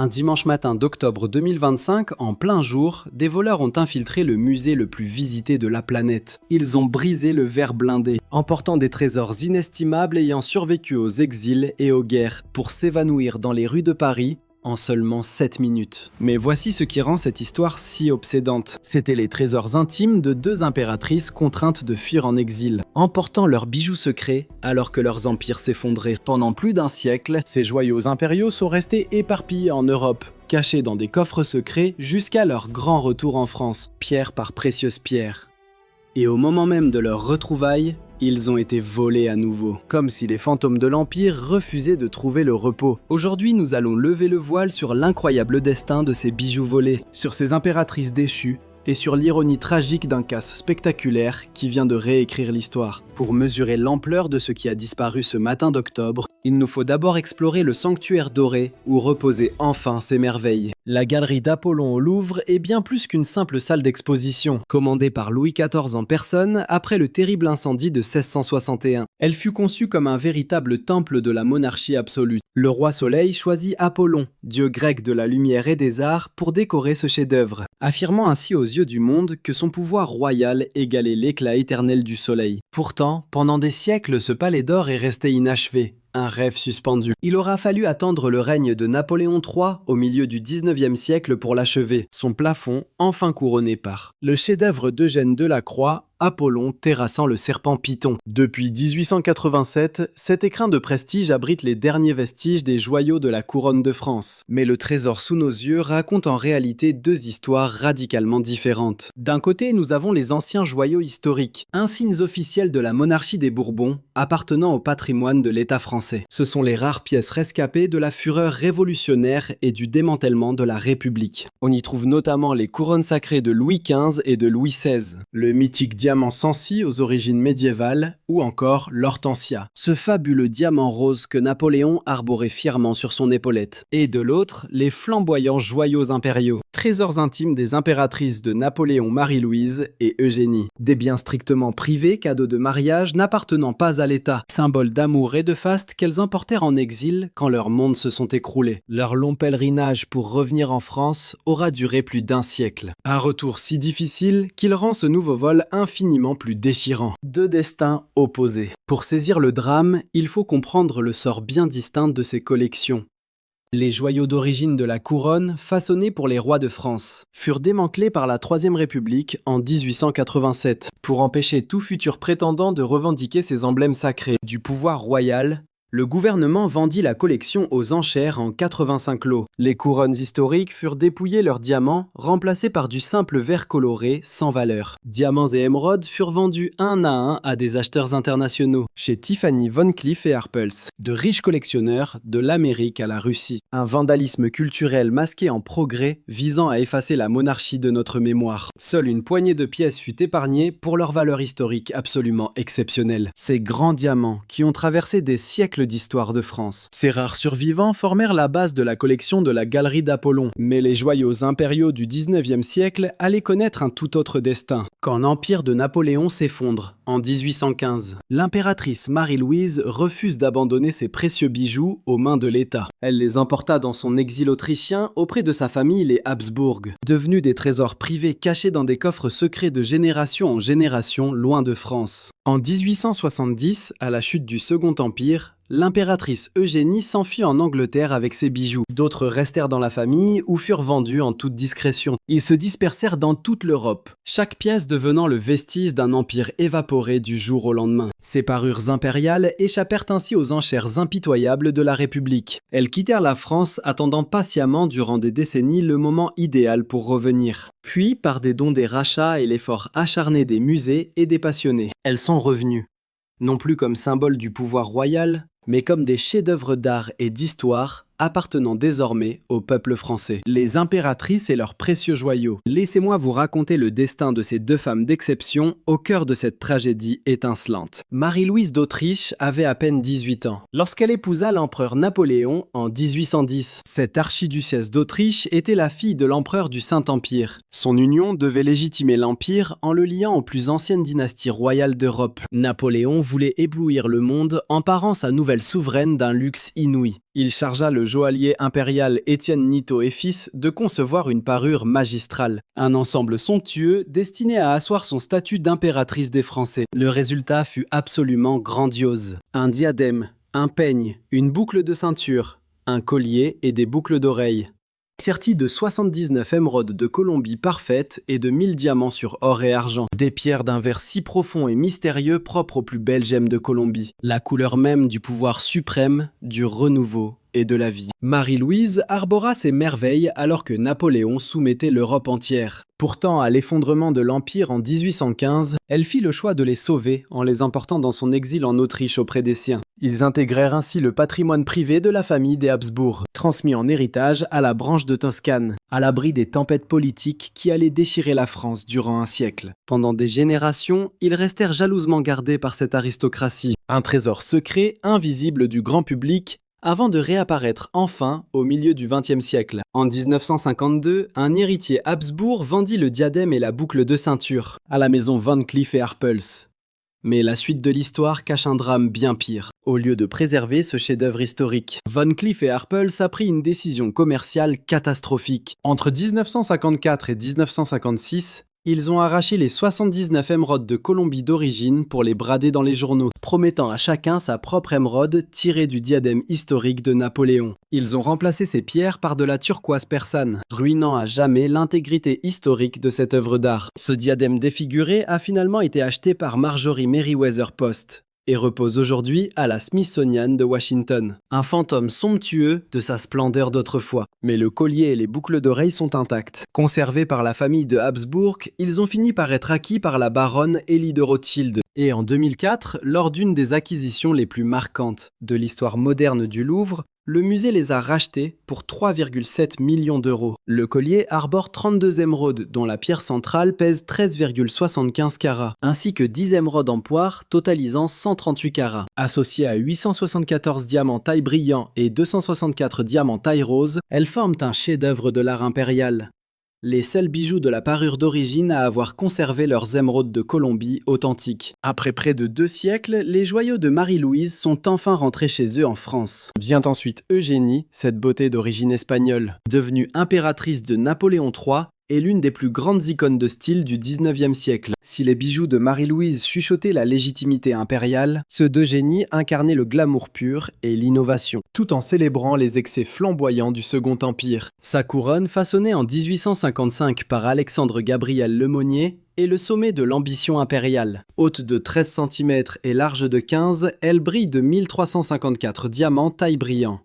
Un dimanche matin d'octobre 2025, en plein jour, des voleurs ont infiltré le musée le plus visité de la planète. Ils ont brisé le verre blindé, emportant des trésors inestimables ayant survécu aux exils et aux guerres, pour s'évanouir dans les rues de Paris en seulement 7 minutes. Mais voici ce qui rend cette histoire si obsédante. C'étaient les trésors intimes de deux impératrices contraintes de fuir en exil, emportant leurs bijoux secrets alors que leurs empires s'effondraient. Pendant plus d'un siècle, ces joyaux impériaux sont restés éparpillés en Europe, cachés dans des coffres secrets jusqu'à leur grand retour en France, pierre par précieuse pierre. Et au moment même de leur retrouvaille, ils ont été volés à nouveau, comme si les fantômes de l'Empire refusaient de trouver le repos. Aujourd'hui, nous allons lever le voile sur l'incroyable destin de ces bijoux volés, sur ces impératrices déchues, et sur l'ironie tragique d'un casse spectaculaire qui vient de réécrire l'histoire. Pour mesurer l'ampleur de ce qui a disparu ce matin d'octobre, il nous faut d'abord explorer le sanctuaire doré où reposaient enfin ces merveilles. La galerie d'Apollon au Louvre est bien plus qu'une simple salle d'exposition, commandée par Louis XIV en personne après le terrible incendie de 1661. Elle fut conçue comme un véritable temple de la monarchie absolue. Le roi Soleil choisit Apollon, dieu grec de la lumière et des arts, pour décorer ce chef-d'œuvre, affirmant ainsi aux yeux du monde que son pouvoir royal égalait l'éclat éternel du soleil. Pourtant, pendant des siècles, ce palais d'or est resté inachevé. Un rêve suspendu. Il aura fallu attendre le règne de Napoléon III au milieu du 19e siècle pour l'achever, son plafond enfin couronné par le chef-d'œuvre d'Eugène Delacroix, Apollon terrassant le serpent Python. Depuis 1887, cet écrin de prestige abrite les derniers vestiges des joyaux de la couronne de France. Mais le trésor sous nos yeux raconte en réalité deux histoires radicalement différentes. D'un côté, nous avons les anciens joyaux historiques, insignes officiels de la monarchie des Bourbons, appartenant au patrimoine de l'État français. Ce sont les rares pièces rescapées de la fureur révolutionnaire et du démantèlement de la République. On y trouve notamment les couronnes sacrées de Louis XV et de Louis XVI, le mythique diamant Sancy aux origines médiévales, ou encore l'Hortensia, ce fabuleux diamant rose que Napoléon arborait fièrement sur son épaulette. Et de l'autre, les flamboyants joyaux impériaux, trésors intimes des impératrices de Napoléon Marie-Louise et Eugénie. Des biens strictement privés, cadeaux de mariage n'appartenant pas à l'État, symbole d'amour et de faste qu'elles emportèrent en exil quand leurs mondes se sont écroulés. Leur long pèlerinage pour revenir en France aura duré plus d'un siècle. Un retour si difficile qu'il rend ce nouveau vol infiniment plus déchirant. Deux destins opposés. Pour saisir le drame, il faut comprendre le sort bien distinct de ces collections. Les joyaux d'origine de la couronne, façonnés pour les rois de France, furent démantelés par la Troisième République en 1887, pour empêcher tout futur prétendant de revendiquer ces emblèmes sacrés du pouvoir royal. Le gouvernement vendit la collection aux enchères en 85 lots. Les couronnes historiques furent dépouillées leurs diamants, remplacés par du simple verre coloré sans valeur. Diamants et émeraudes furent vendus un à des acheteurs internationaux, chez Tiffany, Van Cleef et Arpels, de riches collectionneurs de l'Amérique à la Russie. Un vandalisme culturel masqué en progrès visant à effacer la monarchie de notre mémoire. Seule une poignée de pièces fut épargnée pour leur valeur historique absolument exceptionnelle. Ces grands diamants qui ont traversé des siècles d'histoire de France. Ces rares survivants formèrent la base de la collection de la galerie d'Apollon. Mais les joyaux impériaux du 19e siècle allaient connaître un tout autre destin. Quand l'empire de Napoléon s'effondre, en 1815, l'impératrice Marie-Louise refuse d'abandonner ses précieux bijoux aux mains de l'État. Elle les emporta dans son exil autrichien auprès de sa famille les Habsbourg, devenus des trésors privés cachés dans des coffres secrets de génération en génération loin de France. En 1870, à la chute du Second Empire, l'impératrice Eugénie s'enfuit en Angleterre avec ses bijoux. D'autres restèrent dans la famille ou furent vendus en toute discrétion. Ils se dispersèrent dans toute l'Europe, chaque pièce devenant le vestige d'un empire évaporé du jour au lendemain. Ces parures impériales échappèrent ainsi aux enchères impitoyables de la République. Elles quittèrent la France, attendant patiemment durant des décennies le moment idéal pour revenir. Puis, par des dons, des rachats et l'effort acharné des musées et des passionnés, elles sont revenues. Non plus comme symbole du pouvoir royal, mais comme des chefs-d'œuvre d'art et d'histoire appartenant désormais au peuple français. Les impératrices et leurs précieux joyaux. Laissez-moi vous raconter le destin de ces deux femmes d'exception au cœur de cette tragédie étincelante. Marie-Louise d'Autriche avait à peine 18 ans lorsqu'elle épousa l'empereur Napoléon en 1810. Cette archiduchesse d'Autriche était la fille de l'empereur du Saint-Empire. Son union devait légitimer l'Empire en le liant aux plus anciennes dynasties royales d'Europe. Napoléon voulait éblouir le monde en parant sa nouvelle souveraine d'un luxe inouï. Il chargea le joaillier impérial Étienne Nitto et fils de concevoir une parure magistrale. Un ensemble somptueux destiné à asseoir son statut d'impératrice des Français. Le résultat fut absolument grandiose. Un diadème, un peigne, une boucle de ceinture, un collier et des boucles d'oreilles. Serti de 79 émeraudes de Colombie parfaites et de 1000 diamants sur or et argent. Des pierres d'un vert si profond et mystérieux propre aux plus belles gemmes de Colombie. La couleur même du pouvoir suprême, du renouveau et de la vie. Marie-Louise arbora ces merveilles alors que Napoléon soumettait l'Europe entière. Pourtant, à l'effondrement de l'Empire en 1815, elle fit le choix de les sauver en les emportant dans son exil en Autriche auprès des siens. Ils intégrèrent ainsi le patrimoine privé de la famille des Habsbourg, transmis en héritage à la branche de Toscane, à l'abri des tempêtes politiques qui allaient déchirer la France durant un siècle. Pendant des générations, ils restèrent jalousement gardés par cette aristocratie, un trésor secret, invisible du grand public, avant de réapparaître enfin au milieu du XXe siècle. En 1952, un héritier Habsbourg vendit le diadème et la boucle de ceinture à la maison Van Cleef & Arpels. Mais la suite de l'histoire cache un drame bien pire. Au lieu de préserver ce chef-d'œuvre historique, Van Cleef & Arpels a pris une décision commerciale catastrophique. Entre 1954 et 1956, ils ont arraché les 79 émeraudes de Colombie d'origine pour les brader dans les journaux, promettant à chacun sa propre émeraude tirée du diadème historique de Napoléon. Ils ont remplacé ces pierres par de la turquoise persane, ruinant à jamais l'intégrité historique de cette œuvre d'art. Ce diadème défiguré a finalement été acheté par Marjorie Merriweather Post et repose aujourd'hui à la Smithsonian de Washington. Un fantôme somptueux de sa splendeur d'autrefois. Mais le collier et les boucles d'oreilles sont intacts. Conservés par la famille de Habsbourg, ils ont fini par être acquis par la baronne Élie de Rothschild. Et en 2004, lors d'une des acquisitions les plus marquantes de l'histoire moderne du Louvre, le musée les a rachetés pour 3,7 millions d'euros. Le collier arbore 32 émeraudes, dont la pierre centrale pèse 13,75 carats, ainsi que 10 émeraudes en poire, totalisant 138 carats. Associées à 874 diamants taille brillant et 264 diamants taille rose, elles forment un chef-d'œuvre de l'art impérial. Les seuls bijoux de la parure d'origine à avoir conservé leurs émeraudes de Colombie authentiques. Après près de 2 siècles, les joyaux de Marie-Louise sont enfin rentrés chez eux en France. Vient ensuite Eugénie, cette beauté d'origine espagnole. Devenue impératrice de Napoléon III, est l'une des plus grandes icônes de style du 19e siècle. Si les bijoux de Marie-Louise chuchotaient la légitimité impériale, ceux d'Eugénie incarnaient le glamour pur et l'innovation, tout en célébrant les excès flamboyants du Second Empire. Sa couronne, façonnée en 1855 par Alexandre Gabriel Lemonnier, est le sommet de l'ambition impériale. Haute de 13 cm et large de 15, elle brille de 1354 diamants taille brillant,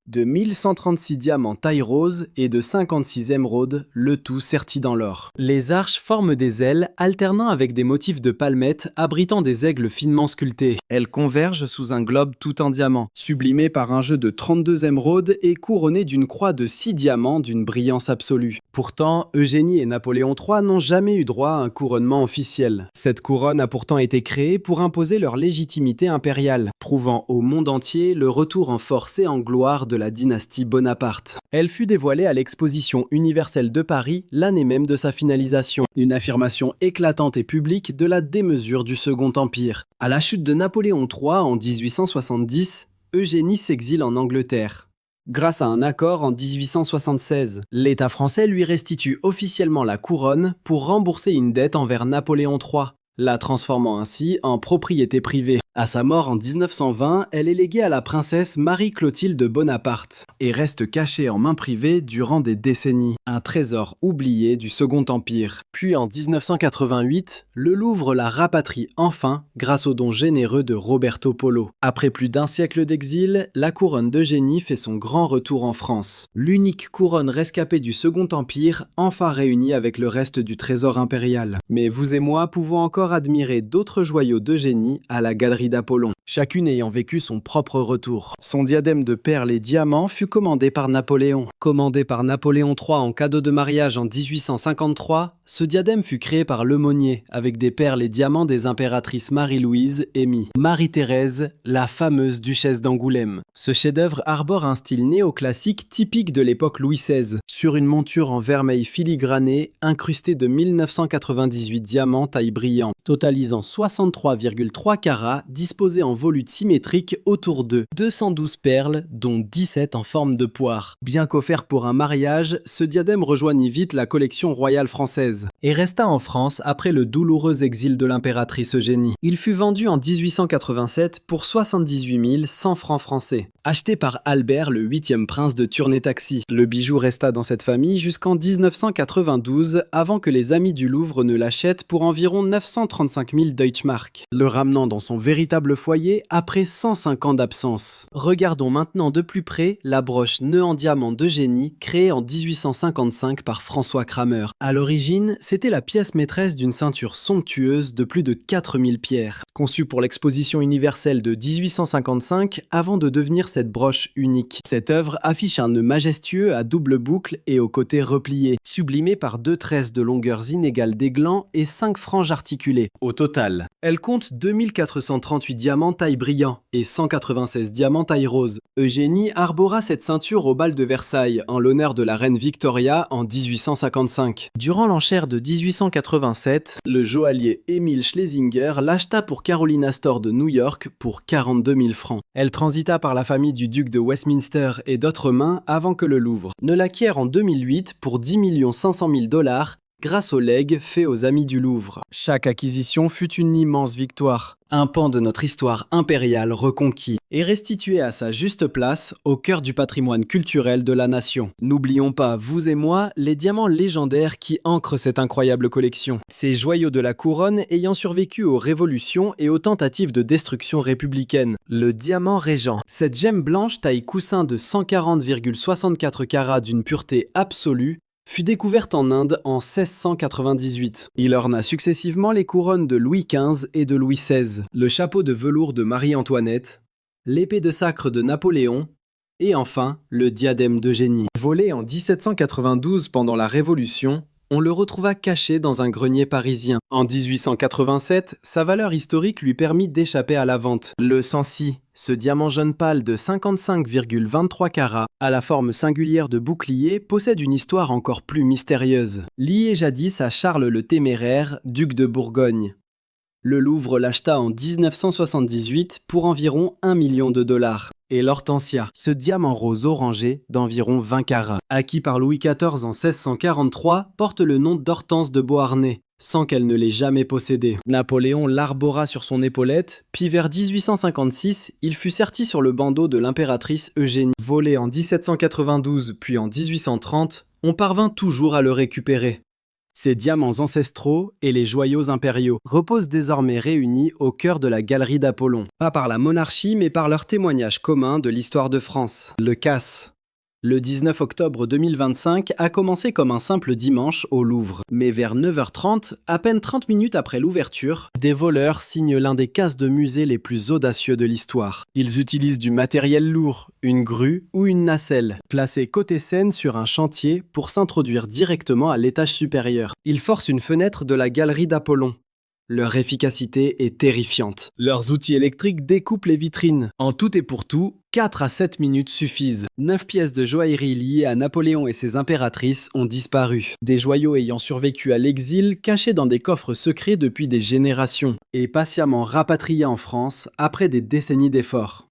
de 1136 diamants taille rose et de 56 émeraudes, le tout serti dans l'or. Les arches forment des ailes alternant avec des motifs de palmettes abritant des aigles finement sculptés. Elles convergent sous un globe tout en diamant, sublimé par un jeu de 32 émeraudes et couronné d'une croix de 6 diamants d'une brillance absolue. Pourtant, Eugénie et Napoléon III n'ont jamais eu droit à un couronnement officiel. Cette couronne a pourtant été créée pour imposer leur légitimité impériale, prouvant au monde entier le retour en force et en gloire de la dynastie Bonaparte. Elle fut dévoilée à l'exposition universelle de Paris l'année même de sa finalisation, une affirmation éclatante et publique de la démesure du Second Empire. À la chute de Napoléon III en 1870, Eugénie s'exile en Angleterre. Grâce à un accord en 1876, l'État français lui restitue officiellement la couronne pour rembourser une dette envers Napoléon III, la transformant ainsi en propriété privée. À sa mort en 1920, elle est léguée à la princesse Marie-Clotilde Bonaparte et reste cachée en main privée durant des décennies, un trésor oublié du Second Empire. Puis en 1988, le Louvre la rapatrie enfin grâce aux dons généreux de Roberto Polo. Après plus d'un siècle d'exil, la couronne d'Eugénie fait son grand retour en France. L'unique couronne rescapée du Second Empire, enfin réunie avec le reste du trésor impérial. Mais vous et moi pouvons encore admirer d'autres joyaux d'Eugénie à la galerie d'Apollon, chacune ayant vécu son propre retour. Son diadème de perles et diamants fut commandé par Napoléon. Commandé par Napoléon III en cadeau de mariage en 1853, ce diadème fut créé par Lemonnier avec des perles et diamants des impératrices Marie-Louise et Marie-Thérèse, la fameuse duchesse d'Angoulême. Ce chef-d'œuvre arbore un style néoclassique typique de l'époque Louis XVI, sur une monture en vermeil filigrané incrustée de 1998 diamants taille brillant, totalisant 63,3 carats disposés en en volutes symétriques autour d'eux. 212 perles, dont 17 en forme de poire. Bien qu'offert pour un mariage, ce diadème rejoignit vite la collection royale française et resta en France après le douloureux exil de l'impératrice Eugénie. Il fut vendu en 1887 pour 78 100 francs français, acheté par Albert, le 8e prince de Tournai-Taxis. Le bijou resta dans cette famille jusqu'en 1992, avant que les amis du Louvre ne l'achètent pour environ 935 000 Deutschmark, le ramenant dans son véritable foyer après 105 ans d'absence. Regardons maintenant de plus près la broche nœud en diamant d'Eugénie, créée en 1855 par François Kramer. À l'origine, c'était la pièce maîtresse d'une ceinture somptueuse de plus de 4000 pierres, conçue pour l'exposition universelle de 1855 avant de devenir cette broche unique. Cette œuvre affiche un nœud majestueux à double boucle et aux côtés repliés, sublimé par 2 tresses de longueurs inégales d'aiglans et 5 franges articulées. Au total, elle compte 2438 diamants taille brillant et 196 diamants taille rose. Eugénie arbora cette ceinture au bal de Versailles en l'honneur de la reine Victoria en 1855. Durant l'enchère de 1887, le joaillier Émile Schlesinger l'acheta pour Caroline Astor de New York pour 42 000 francs. Elle transita par la famille du duc de Westminster et d'autres mains avant que le Louvre ne l'acquiert en 2008 pour 10 500 000 $ grâce au legs fait aux amis du Louvre. Chaque acquisition fut une immense victoire, un pan de notre histoire impériale reconquis et restitué à sa juste place au cœur du patrimoine culturel de la nation. N'oublions pas, vous et moi, les diamants légendaires qui ancrent cette incroyable collection. Ces joyaux de la couronne ayant survécu aux révolutions et aux tentatives de destruction républicaine. Le diamant régent. Cette gemme blanche taille coussin de 140,64 carats d'une pureté absolue fut découverte en Inde en 1698. Il orna successivement les couronnes de Louis XV et de Louis XVI, le chapeau de velours de Marie-Antoinette, l'épée de sacre de Napoléon et enfin le diadème d'Eugénie. Volé en 1792 pendant la Révolution, on le retrouva caché dans un grenier parisien. En 1887, sa valeur historique lui permit d'échapper à la vente. Le Sancy, ce diamant jaune pâle de 55,23 carats, à la forme singulière de bouclier, possède une histoire encore plus mystérieuse. Lié jadis à Charles le Téméraire, duc de Bourgogne. Le Louvre l'acheta en 1978 pour environ 1 million de $. Et l'Hortensia, ce diamant rose orangé d'environ 20 carats, acquis par Louis XIV en 1643, porte le nom d'Hortense de Beauharnais, sans qu'elle ne l'ait jamais possédé. Napoléon l'arbora sur son épaulette, puis vers 1856, il fut serti sur le bandeau de l'impératrice Eugénie. Volé en 1792 puis en 1830, on parvint toujours à le récupérer. Ces diamants ancestraux et les joyaux impériaux reposent désormais réunis au cœur de la galerie d'Apollon. Pas par la monarchie, mais par leur témoignage commun de l'histoire de France. Le casse. Le 19 octobre 2025 a commencé comme un simple dimanche au Louvre. Mais vers 9h30, à peine 30 minutes après l'ouverture, des voleurs signent l'un des casses de musée les plus audacieux de l'histoire. Ils utilisent du matériel lourd, une grue ou une nacelle, placée côté Seine sur un chantier pour s'introduire directement à l'étage supérieur. Ils forcent une fenêtre de la galerie d'Apollon. Leur efficacité est terrifiante. Leurs outils électriques découpent les vitrines. En tout et pour tout, 4 à 7 minutes suffisent. 9 pièces de joaillerie liées à Napoléon et ses impératrices ont disparu. Des joyaux ayant survécu à l'exil, cachés dans des coffres secrets depuis des générations, et patiemment rapatriés en France après des décennies d'efforts.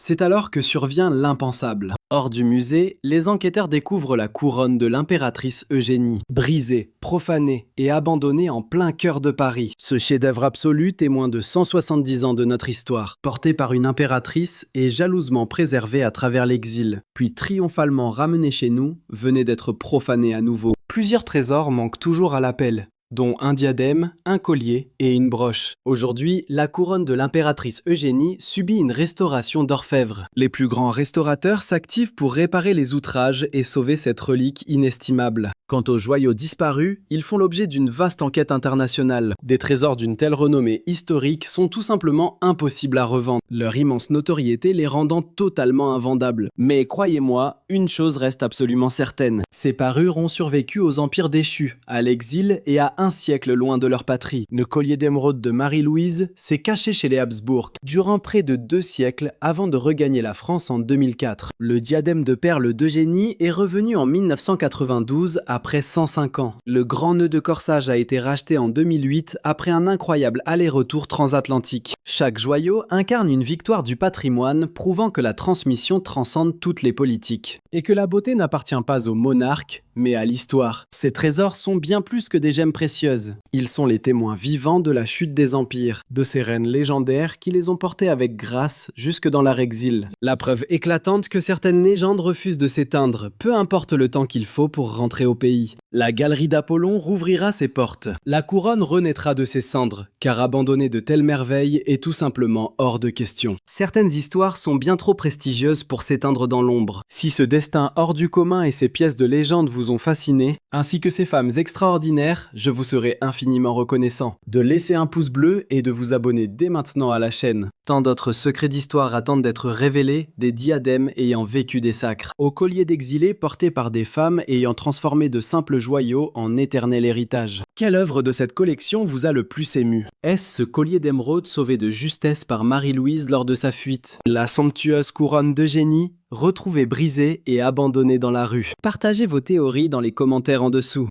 C'est alors que survient l'impensable. Hors du musée, les enquêteurs découvrent la couronne de l'impératrice Eugénie, brisée, profanée et abandonnée en plein cœur de Paris. Ce chef-d'œuvre absolu, témoin de 170 ans de notre histoire, porté par une impératrice et jalousement préservé à travers l'exil, puis triomphalement ramené chez nous, venait d'être profané à nouveau. Plusieurs trésors manquent toujours à l'appel, dont un diadème, un collier et une broche. Aujourd'hui, la couronne de l'impératrice Eugénie subit une restauration d'orfèvre. Les plus grands restaurateurs s'activent pour réparer les outrages et sauver cette relique inestimable. Quant aux joyaux disparus, ils font l'objet d'une vaste enquête internationale. Des trésors d'une telle renommée historique sont tout simplement impossibles à revendre, leur immense notoriété les rendant totalement invendables. Mais croyez-moi, une chose reste absolument certaine. Ces parures ont survécu aux empires déchus, à l'exil et à un siècle loin de leur patrie. Le collier d'émeraude de Marie-Louise s'est caché chez les Habsbourg durant près de 2 siècles avant de regagner la France en 2004. Le diadème de perles d'Eugénie est revenu en 1992 après 105 ans. Le grand nœud de corsage a été racheté en 2008 après un incroyable aller-retour transatlantique. Chaque joyau incarne une victoire du patrimoine prouvant que la transmission transcende toutes les politiques. Et que la beauté n'appartient pas au monarque, mais à l'histoire. Ces trésors sont bien plus que des gemmes précieuses. Ils sont les témoins vivants de la chute des empires, de ces reines légendaires qui les ont portés avec grâce jusque dans leur exil. La preuve éclatante que certaines légendes refusent de s'éteindre, peu importe le temps qu'il faut pour rentrer au pays. La galerie d'Apollon rouvrira ses portes. La couronne renaîtra de ses cendres, car abandonner de telles merveilles est tout simplement hors de question. Certaines histoires sont bien trop prestigieuses pour s'éteindre dans l'ombre. Si ce destin hors du commun et ces pièces de légende vous ont fasciné, ainsi que ces femmes extraordinaires, je vous serai infiniment reconnaissant de laisser un pouce bleu et de vous abonner dès maintenant à la chaîne. Tant d'autres secrets d'histoire attendent d'être révélés, des diadèmes ayant vécu des sacres, aux colliers d'exilés portés par des femmes ayant transformé de simples joyaux en éternel héritage. Quelle œuvre de cette collection vous a le plus ému? Est-ce ce collier d'émeraude sauvé de justesse par Marie-Louise lors de sa fuite? La somptueuse couronne d'Eugénie, retrouvée brisée et abandonnée dans la rue? Partagez vos théories dans les commentaires en dessous.